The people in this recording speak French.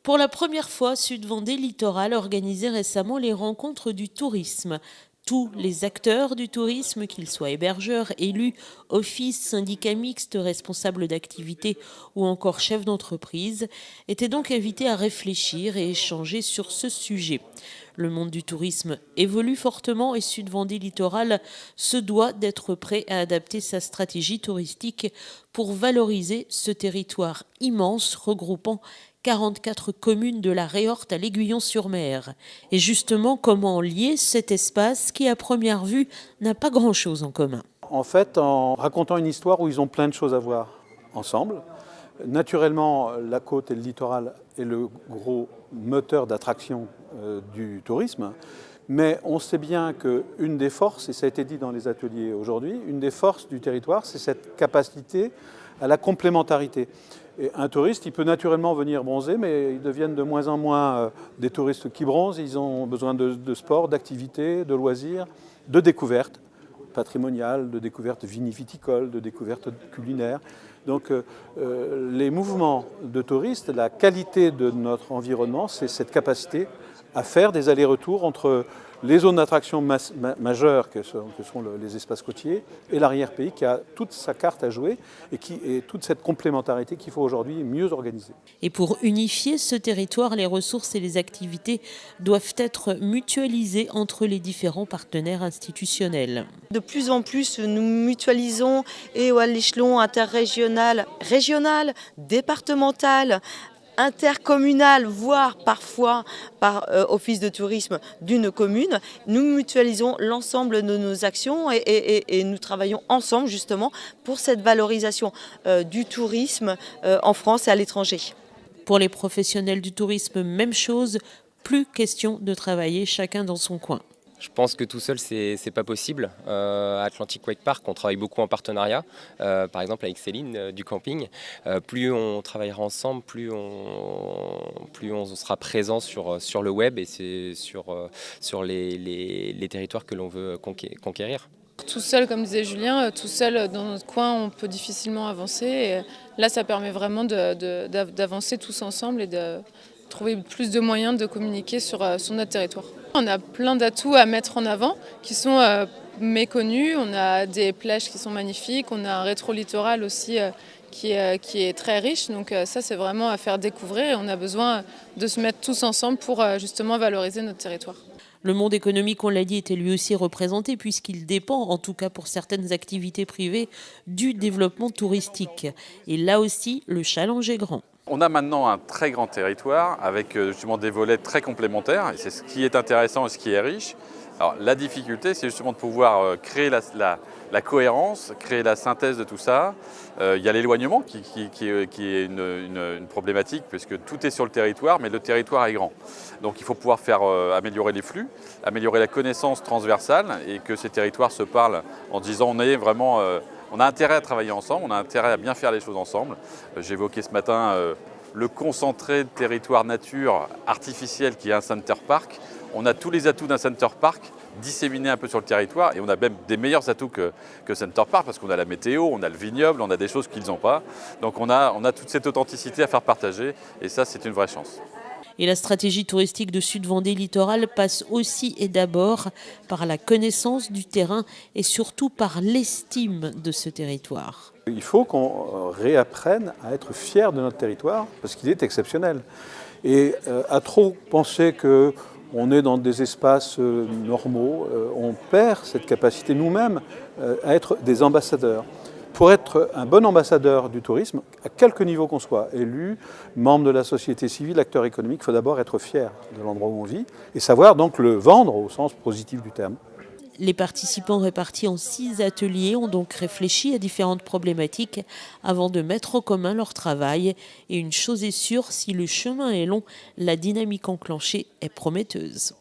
Pour la première fois, Sud Vendée Littoral organisait récemment les rencontres du tourisme. Tous les acteurs du tourisme, qu'ils soient hébergeurs, élus, offices, syndicats mixtes, responsables d'activités ou encore chefs d'entreprise, étaient donc invités à réfléchir et échanger sur ce sujet. Le monde du tourisme évolue fortement et Sud Vendée Littoral se doit d'être prêt à adapter sa stratégie touristique pour valoriser ce territoire immense regroupant 44 communes de la Réorte à l'Aiguillon-sur-Mer. Et justement, comment lier cet espace qui, à première vue, n'a pas grand-chose en commun? En fait, en racontant une histoire où ils ont plein de choses à voir ensemble. Naturellement, la côte et le littoral est le gros moteur d'attraction du tourisme. Mais on sait bien qu'une des forces, et ça a été dit dans les ateliers aujourd'hui, une des forces du territoire, c'est cette capacité à la complémentarité. Et un touriste, il peut naturellement venir bronzer, mais ils deviennent de moins en moins des touristes qui bronzent. Ils ont besoin de sport, d'activités, de loisirs, de découvertes patrimoniales, de découvertes viniviticoles, de découvertes culinaires. Donc les mouvements de touristes, la qualité de notre environnement, c'est cette capacité à faire des allers-retours entre les zones d'attraction majeures que sont les espaces côtiers et l'arrière-pays qui a toute sa carte à jouer et toute cette complémentarité qu'il faut aujourd'hui mieux organiser. Et pour unifier ce territoire, les ressources et les activités doivent être mutualisées entre les différents partenaires institutionnels. De plus en plus, nous mutualisons et à l'échelon interrégional, régional, départemental, intercommunal, voire parfois par office de tourisme d'une commune. Nous mutualisons l'ensemble de nos actions et nous travaillons ensemble justement pour cette valorisation du tourisme en France et à l'étranger. Pour les professionnels du tourisme, même chose, plus question de travailler chacun dans son coin. Je pense que tout seul, c'est pas possible. À Atlantic Wake Park, on travaille beaucoup en partenariat, par exemple avec Céline du camping. Plus on travaillera ensemble, plus on sera présent sur le web et c'est sur les territoires que l'on veut conquérir. Tout seul, comme disait Julien, tout seul dans notre coin, on peut difficilement avancer. Et là, ça permet vraiment d'avancer tous ensemble et de trouver plus de moyens de communiquer sur notre territoire. On a plein d'atouts à mettre en avant qui sont méconnus. On a des plages qui sont magnifiques, on a un rétro-littoral aussi qui est très riche. Donc ça, c'est vraiment à faire découvrir et on a besoin de se mettre tous ensemble pour justement valoriser notre territoire. Le monde économique, on l'a dit, était lui aussi représenté puisqu'il dépend, en tout cas pour certaines activités privées, du développement touristique. Et là aussi, le challenge est grand. On a maintenant un très grand territoire avec justement des volets très complémentaires et c'est ce qui est intéressant et ce qui est riche. Alors, la difficulté, c'est justement de pouvoir créer la cohérence, créer la synthèse de tout ça. Il y a l'éloignement qui est une problématique puisque tout est sur le territoire, mais le territoire est grand. Donc il faut pouvoir faire améliorer les flux, améliorer la connaissance transversale et que ces territoires se parlent en disant on a intérêt à travailler ensemble, on a intérêt à bien faire les choses ensemble. J'évoquais ce matin le concentré de territoire nature artificiel qui est un center park. On a tous les atouts d'un center park disséminés un peu sur le territoire et on a même des meilleurs atouts que center park parce qu'on a la météo, on a le vignoble, on a des choses qu'ils n'ont pas. Donc on a toute cette authenticité à faire partager et ça c'est une vraie chance. Et la stratégie touristique de Sud Vendée Littoral passe aussi et d'abord par la connaissance du terrain et surtout par l'estime de ce territoire. Il faut qu'on réapprenne à être fier de notre territoire parce qu'il est exceptionnel. Et à trop penser qu'on est dans des espaces normaux, on perd cette capacité nous-mêmes à être des ambassadeurs. Pour être un bon ambassadeur du tourisme, à quelque niveau qu'on soit, élu, membre de la société civile, acteur économique, il faut d'abord être fier de l'endroit où on vit et savoir donc le vendre au sens positif du terme. Les participants répartis en 6 ateliers ont donc réfléchi à différentes problématiques avant de mettre en commun leur travail. Et une chose est sûre, si le chemin est long, la dynamique enclenchée est prometteuse.